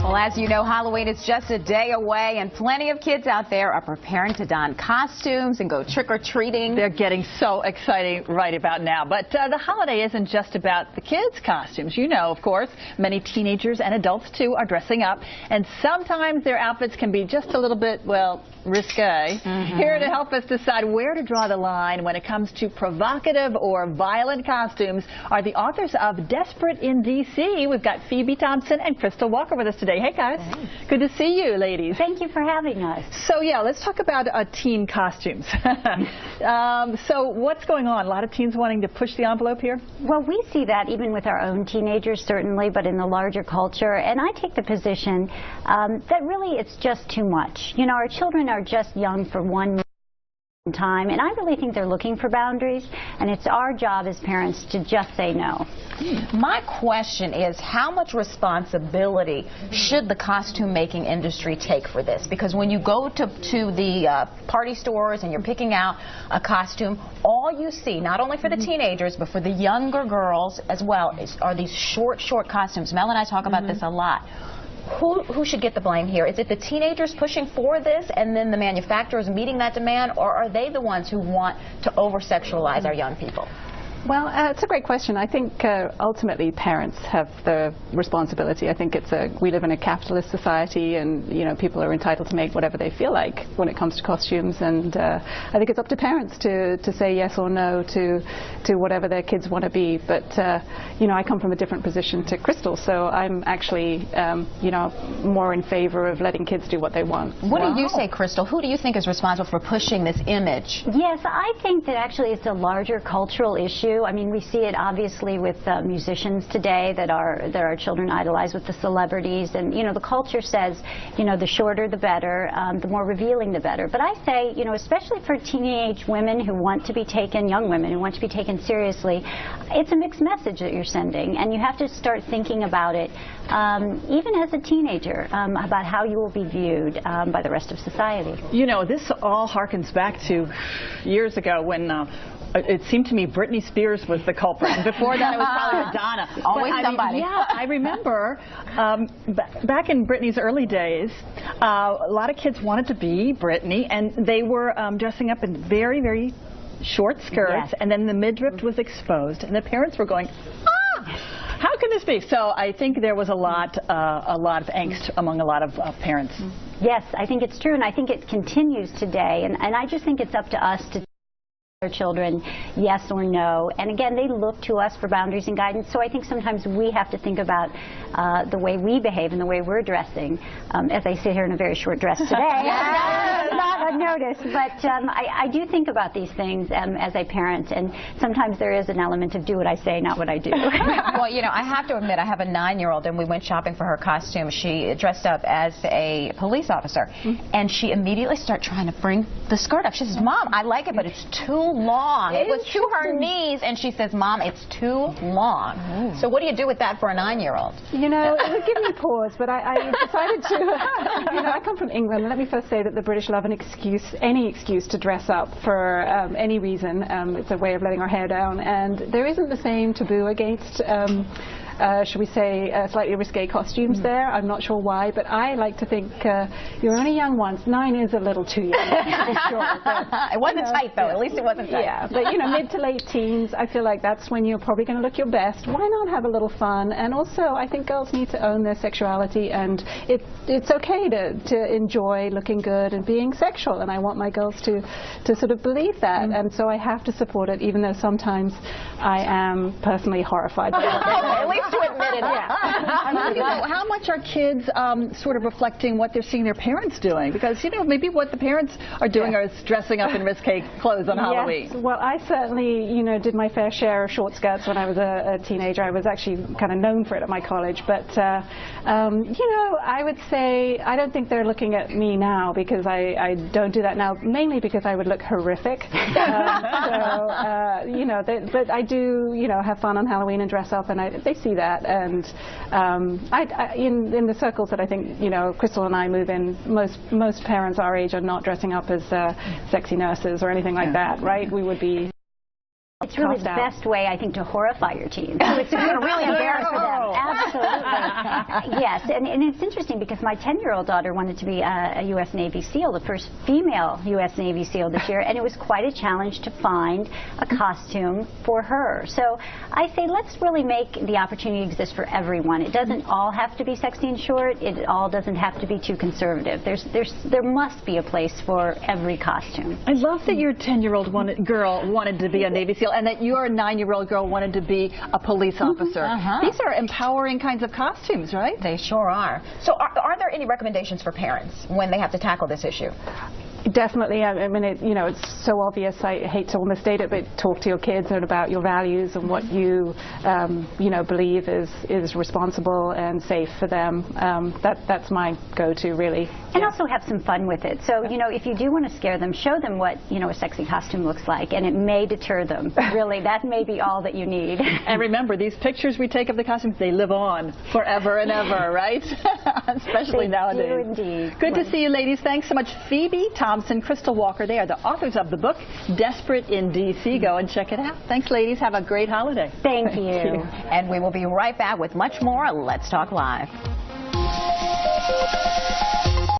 Well, as you know, Halloween is just a day away, and plenty of kids out there are preparing to don costumes and go trick-or-treating. They're getting so exciting right about now. But the holiday isn't just about the kids' costumes. You know, of course, many teenagers and adults, too, are dressing up. And sometimes their outfits can be just a little bit, well, risque. Here to help us decide where to draw the line when it comes to provocative or violent costumes are the authors of Desperate in D.C. We've got Phoebe Thompson and Crystal Walker with us today. Hey, guys. Hey. Good to see you, ladies. Thank you for having us. So, yeah, let's talk about teen costumes. So what's going on? A lot of teens wanting to push the envelope here? Well, we see that even with our own teenagers, certainly, but in the larger culture. And I take the position that really it's just too much. You know, our children are just young for one time, and I really think they're looking for boundaries, and it's our job as parents to just say no. My question is, how much responsibility should the costume making industry take for this? Because when you go to the party stores and you're picking out a costume, all you see, not only for the teenagers, but for the younger girls as well, are these short costumes. Mel and I talk about this a lot. Who should get the blame here? Is it the teenagers pushing for this and then the manufacturers meeting that demand, or are they the ones who want to over-sexualize our young people? Well, it's a great question. I think ultimately parents have the responsibility. I think we live in a capitalist society, and you know, people are entitled to make whatever they feel like when it comes to costumes, and I think it's up to parents to say yes or no to whatever their kids want to be. But you know, I come from a different position to Crystal, so I'm actually you know, more in favor of letting kids do what they want. What do you say, Crystal? Who do you think is responsible for pushing this image? Yes, I think that actually it's a larger cultural issue. I mean, we see it obviously with musicians today that our children idolize, with the celebrities, and you know, the culture says, you know, the shorter the better, the more revealing the better. But I say, you know, especially for teenage women who want to be taken, young women who want to be taken seriously, it's a mixed message that you're sending, and you have to start thinking about it, even as a teenager, about how you will be viewed by the rest of society. You know, this all harkens back to years ago when it seemed to me Britney Spears was the culprit. And before that, it was probably Madonna. Always somebody. Yeah, I remember back in Britney's early days, a lot of kids wanted to be Britney, and they were dressing up in very, very short skirts, and then the midriff was exposed, and the parents were going, ah! How can this be? So I think there was a lot of angst among a lot of parents. Yes, I think it's true, and I think it continues today, and I just think it's up to us to their children yes or no, and again, they look to us for boundaries and guidance, so I think sometimes we have to think about the way we behave and the way we're dressing. As I sit here in a very short dress today, not unnoticed, but I do think about these things as a parent, and sometimes there is an element of do what I say, not what I do. Well, you know, I have to admit, I have a 9-year-old, and we went shopping for her costume. She dressed up as a police officer, and she immediately started trying to bring the skirt up. She says, Mom, I like it, but it's too long. It was to her knees, and she says, Mom, it's too long. So what do you do with that for a 9-year-old? You know, it would give me pause, but I decided to, you know, I come from England, and let me first say that the British love an excuse, any excuse to dress up for any reason. It's a way of letting our hair down, and there isn't the same taboo against should we say, slightly risque costumes there. I'm not sure why, but I like to think you're only young once. 9 is a little too young, for sure. But, it wasn't tight, though. At least it wasn't tight. Yeah, but you know, mid to late teens, I feel like that's when you're probably going to look your best. Why not have a little fun? And also, I think girls need to own their sexuality, and it's okay to enjoy looking good and being sexual, and I want my girls to sort of believe that, and so I have to support it, even though sometimes I am personally horrified by it. At least to admit it. You know, how much are kids sort of reflecting what they're seeing their parents doing? Because, you know, maybe what the parents are doing is dressing up in risque clothes on Halloween. Yes. Well, I certainly, you know, did my fair share of short skirts when I was a teenager. I was actually kind of known for it at my college. But, you know, I would say I don't think they're looking at me now, because I don't do that now, mainly because I would look horrific. So, you know, but I do, you know, have fun on Halloween and dress up, and they see that. And in the circles that I think, you know, Crystal and I move in, most parents our age are not dressing up as sexy nurses or anything like that, right? We would be It's really the best way, I think, to horrify your teens. So it's really embarrassing for them. Absolutely. Yes, and it's interesting because my 10-year-old daughter wanted to be a U.S. Navy SEAL, the first female U.S. Navy SEAL this year, and it was quite a challenge to find a costume for her. So I say let's really make the opportunity exist for everyone. It doesn't all have to be sexy and short. It all doesn't have to be too conservative. There must be a place for every costume. I love that your 10-year-old girl wanted to be a Navy SEAL, and that your 9-year-old girl wanted to be a police officer. These are empowering kinds of costumes, right? They sure are. So are there any recommendations for parents when they have to tackle this issue? Definitely. I mean, it's so obvious. I hate to almost state it, but talk to your kids and about your values and what you, believe is responsible and safe for them. That's my go-to, really. And also have some fun with it. So, if you do want to scare them, show them what, a sexy costume looks like, and it may deter them. Really, that may be all that you need. And remember, these pictures we take of the costumes, they live on forever and ever, right? Especially nowadays. They do indeed. Good to see you, ladies. Thanks so much, Phoebe Thompson, Crystal Walker. They are the authors of the book, Desperate in D.C. Go and check it out. Thanks, ladies. Have a great holiday. Thank you. And we will be right back with much more Let's Talk Live.